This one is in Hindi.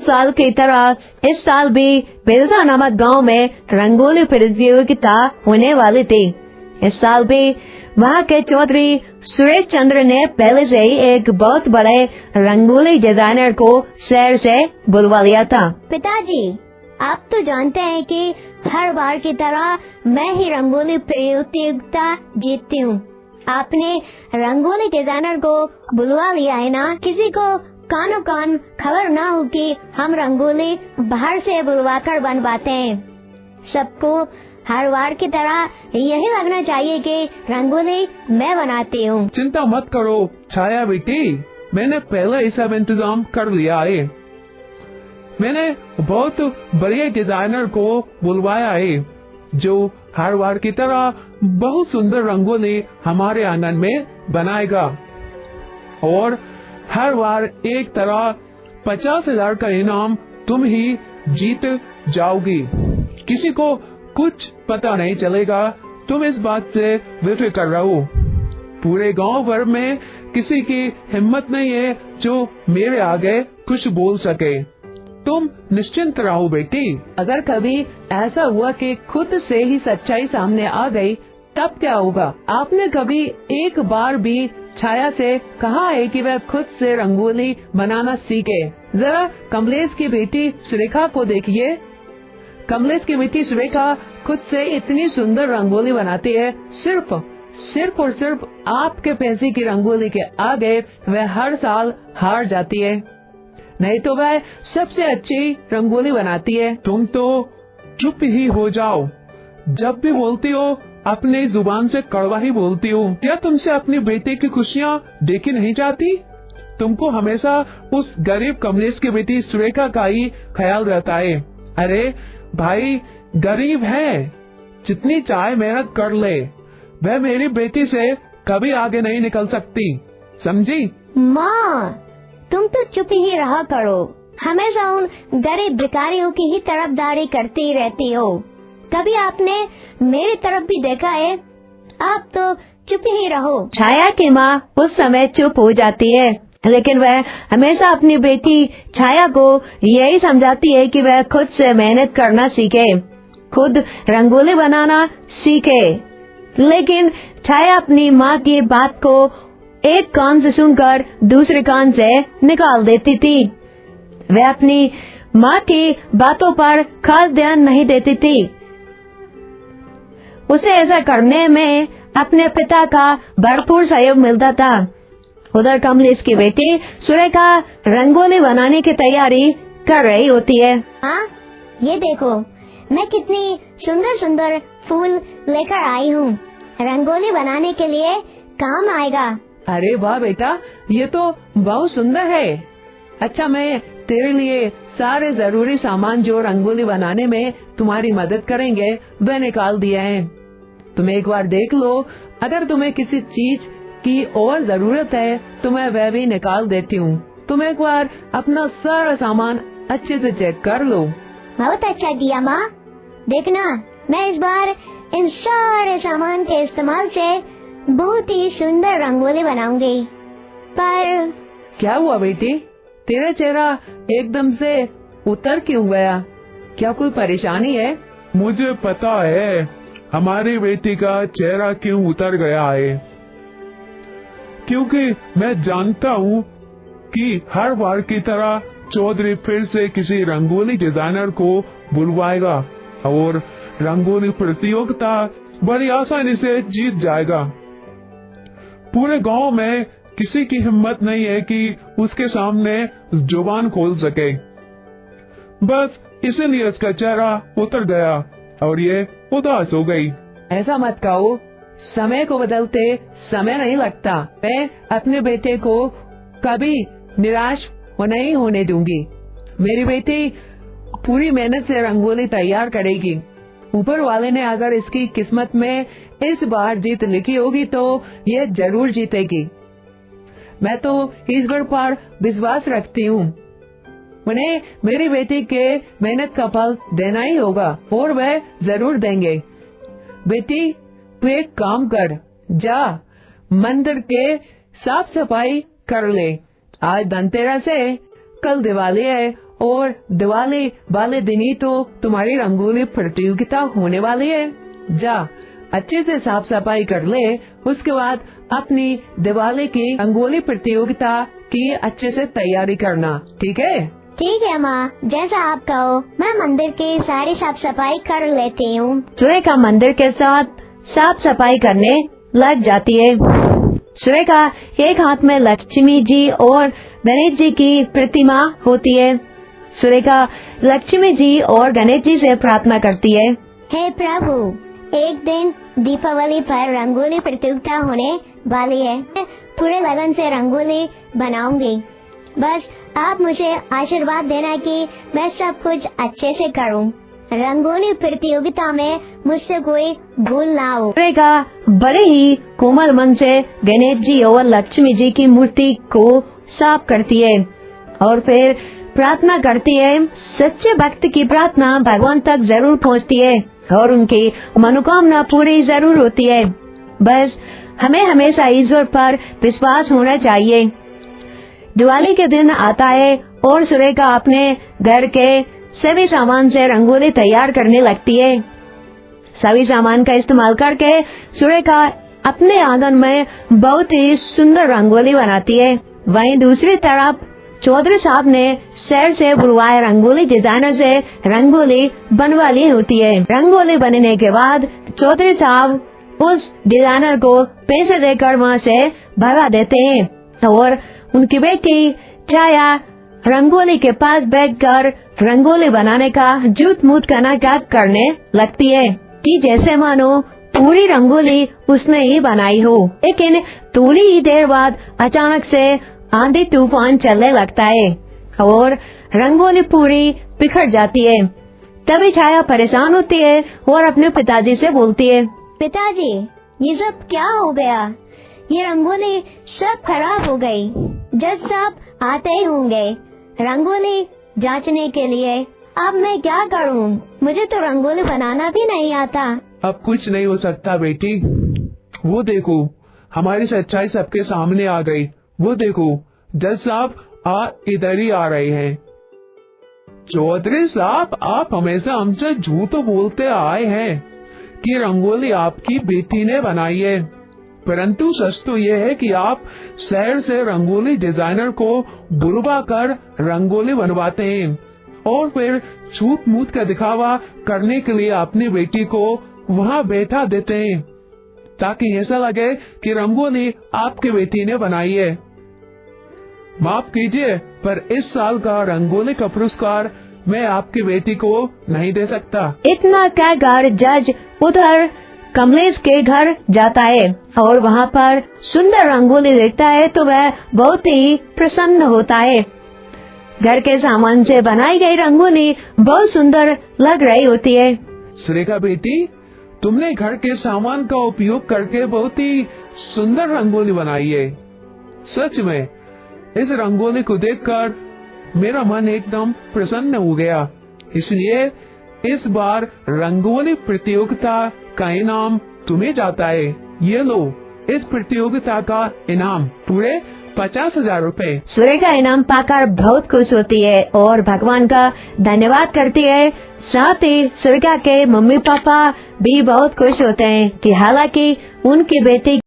साल की तरह इस साल भी बिरसा नामक गांव में रंगोली प्रतियोगिता होने वाली थी। इस साल भी वहां के चौधरी सुरेश चंद्र ने पहले से ही एक बहुत बड़े रंगोली डिजाइनर को शहर से बुलवा लिया था। पिताजी, आप तो जानते हैं कि हर बार की तरह मैं ही रंगोली प्रतियोगिता जीतती हूँ। आपने रंगोली डिजाइनर को बुलवा लिया है ना? किसी को कानो कान खबर ना हो कि हम रंगोली बाहर से बुलवा कर बनवाते हैं। सबको हर बार की तरह यही लगना चाहिए कि रंगोली मैं बनाती हूँ। चिंता मत करो छाया बेटी, मैंने पहले ही सब इंतजाम कर लिया है। मैंने बहुत बढ़िया डिजाइनर को बुलवाया है जो हर बार की तरह बहुत सुंदर रंगोली हमारे आंगन में बनाएगा और हर बार एक तरह 50,000 का इनाम तुम ही जीत जाओगी। किसी को कुछ पता नहीं चलेगा, तुम इस बात से बेफिक्र रहो। पूरे गांव भर में किसी की हिम्मत नहीं है जो मेरे आगे कुछ बोल सके। तुम निश्चिंत रहो बेटी। अगर कभी ऐसा हुआ कि खुद से ही सच्चाई सामने आ गई तब क्या होगा? आपने कभी एक बार भी छाया से कहा है कि वह खुद से रंगोली बनाना सीखे? जरा कमलेश की बेटी सुरेखा को देखिए। कमलेश की बेटी सुरेखा खुद से इतनी सुंदर रंगोली बनाती है। सिर्फ और सिर्फ आपके पैसे की रंगोली के आगे वह हर साल हार जाती है। नहीं तो वह सबसे अच्छी रंगोली बनाती है। तुम तो चुप ही हो जाओ। जब भी बोलती हो अपनी जुबान से कड़वा ही बोलती हो। क्या तुमसे अपनी बेटे की खुशियाँ देखी नहीं जाती? तुमको हमेशा उस गरीब कमलेश की बेटी सुरेखा का ही ख्याल रहता है। अरे भाई, गरीब है, जितनी चाहे मेहनत कर ले, वह मेरी बेटी से कभी आगे नहीं निकल सकती, समझी? माँ, तुम तो चुप ही रहा करो। हमेशा उन गरीब भिखारियों की ही तरफदारी करती रहती हो। कभी आपने मेरी तरफ भी देखा है? आप तो चुप ही रहो। छाया की माँ उस समय चुप हो जाती है, लेकिन वह हमेशा अपनी बेटी छाया को यही समझाती है कि वह खुद से मेहनत करना सीखे, खुद रंगोली बनाना सीखे। लेकिन छाया अपनी माँ की बात को एक कान से सुनकर दूसरे कान से निकाल देती थी। वह अपनी माँ की बातों पर खास ध्यान नहीं देती थी। उसे ऐसा करने में अपने पिता का भरपूर सहयोग मिलता था। उधर कमलेश की बेटी सुरेखा रंगोली बनाने की तैयारी कर रही होती है। हाँ, ये देखो, मैं कितनी सुंदर सुंदर फूल लेकर आई हूँ। रंगोली बनाने के लिए काम आएगा। अरे वाह बेटा, ये तो बहुत सुंदर है। अच्छा, मैं तेरे लिए सारे जरूरी सामान जो रंगोली बनाने में तुम्हारी मदद करेंगे वह निकाल दिए हैं। तुम एक बार देख लो, अगर तुम्हें किसी चीज की और जरूरत है तो मैं वह भी निकाल देती हूँ। तुम एक बार अपना सारा सामान अच्छे से चेक कर लो। बहुत अच्छा किया माँ। देखना, मैं इस बार इन सारे सामान के इस्तेमाल से बहुत ही सुंदर रंगोली बनाऊंगी। पर क्या हुआ बेटी, तेरा चेहरा एकदम से उतर क्यों गया? क्या कोई परेशानी है? मुझे पता है हमारी बेटी का चेहरा क्यों उतर गया है, क्योंकि मैं जानता हूँ कि हर बार की तरह चौधरी फिर से किसी रंगोली डिजाइनर को बुलवाएगा और रंगोली प्रतियोगिता बड़ी आसानी से जीत जाएगा। पूरे गांव में किसी की हिम्मत नहीं है कि उसके सामने जुबान खोल सके। बस इसीलिए उसका चेहरा उतर गया और ये उदास हो गई। ऐसा मत कहो, समय को बदलते समय नहीं लगता। मैं अपने बेटे को कभी निराश नहीं होने दूंगी। मेरी बेटी पूरी मेहनत से रंगोली तैयार करेगी। ऊपर वाले ने अगर इसकी किस्मत में इस बार जीत लिखी होगी तो ये जरूर जीतेगी। मैं तो ईश्वर पर विश्वास रखती हूँ। उन्हें मेरी बेटी के मेहनत का फल देना ही होगा और वह जरूर देंगे। बेटी, तू एक काम कर, जा मंदिर के साफ सफाई कर ले। आज धनतेरस है, कल दिवाली है और दिवाली वाले दिन ही तो तुम्हारी रंगोली प्रतियोगिता होने वाली है। जा अच्छे से साफ सफाई कर ले, उसके बाद अपनी दिवाली की रंगोली प्रतियोगिता की अच्छे से तैयारी करना, ठीक है? ठीक है माँ, जैसा आप कहो। मैं मंदिर की सारी साफ सफाई कर लेती हूँ। सुरेखा मंदिर के साथ साफ सफाई करने लग जाती है। सुरेखा एक हाथ में लक्ष्मी जी और गणेश जी की प्रतिमा होती है। सुरेखा लक्ष्मी जी और गणेश जी से प्रार्थना करती है, हे प्रभु, एक दिन दीपावली पर रंगोली प्रतियोगिता होने वाली है। मैं पूरे लगन से रंगोली बनाऊंगी। बस आप मुझे आशीर्वाद देना कि मैं सब कुछ अच्छे से करूं। रंगोली प्रतियोगिता में मुझसे कोई भूल ना हो। सुरेखा बड़े ही कोमल मन से गणेश जी और लक्ष्मी जी की मूर्ति को साफ करती है और फिर प्रार्थना करती है। सच्चे भक्त की प्रार्थना भगवान तक जरूर पहुंचती है और उनकी मनोकामना पूरी जरूर होती है। बस हमें हमेशा ईश्वर पर विश्वास होना चाहिए। दिवाली के दिन आता है और सुरेखा अपने घर के सभी सामान से रंगोली तैयार करने लगती है। सभी सामान का इस्तेमाल करके सुरेखा अपने आंगन में बहुत ही सुंदर रंगोली बनाती है। वहीं दूसरी तरफ चौधरी साहब ने शहर से बुलवाए रंगोली डिजाइनर से रंगोली बनवा ली होती है। रंगोली बनने के बाद चौधरी साहब उस डिजाइनर को पैसे देकर वहाँ से भगा देते हैं और उनकी बेटी छाया रंगोली के पास बैठकर रंगोली बनाने का झूठ मूठ का नाटक करने लगती है कि जैसे मानो पूरी रंगोली उसने ही बनाई हो। लेकिन थोड़ी ही देर बाद अचानक से आंधी तूफान चलने लगता है और रंगोली पूरी बिखर जाती है। तभी छाया परेशान होती है और अपने पिताजी से बोलती है, पिताजी, ये सब क्या हो गया? ये रंगोली सब खराब हो गई। जज साहब आते ही होंगे रंगोली जांचने के लिए। अब मैं क्या करूं? मुझे तो रंगोली बनाना भी नहीं आता। अब कुछ नहीं हो सकता बेटी। वो देखो, हमारी सच्चाई सबके सामने आ गई। वो देखो, जज साहब इधर ही आ रहे हैं। चौधरी साहब, आप हमेशा हमसे झूठ बोलते आए हैं कि रंगोली आपकी बेटी ने बनाई है, परंतु सच तो ये है कि आप शहर से रंगोली डिजाइनर को बुलवा कर रंगोली बनवाते हैं और फिर झूठ मूठ का दिखावा करने के लिए अपनी बेटी को वहाँ बैठा देते हैं ताकि ऐसा लगे कि रंगोली आपकी बेटी ने बनाई है। माफ कीजिए, पर इस साल का रंगोली का पुरस्कार मैं आपकी बेटी को नहीं दे सकता। इतना कहकर जज उधर कमलेश के घर जाता है और वहाँ पर सुंदर रंगोली देखता है तो वह बहुत ही प्रसन्न होता है। घर के सामान से बनाई गई रंगोली बहुत सुंदर लग रही होती है। सुरेखा बेटी, तुमने घर के सामान का उपयोग करके बहुत ही सुंदर रंगोली बनाई है। सच में इस रंगोली को देखकर मेरा मन एकदम प्रसन्न हो गया। इसलिए इस बार रंगोली प्रतियोगिता का इनाम तुम्हें जाता है। ये लो, इस प्रतियोगिता का इनाम पूरे 50,000 रूपए। सुरेखा इनाम पाकर बहुत खुश होती है और भगवान का धन्यवाद करती है। साथ ही सुरेखा के मम्मी पापा भी बहुत खुश होते हैं कि हालांकि उनकी बेटी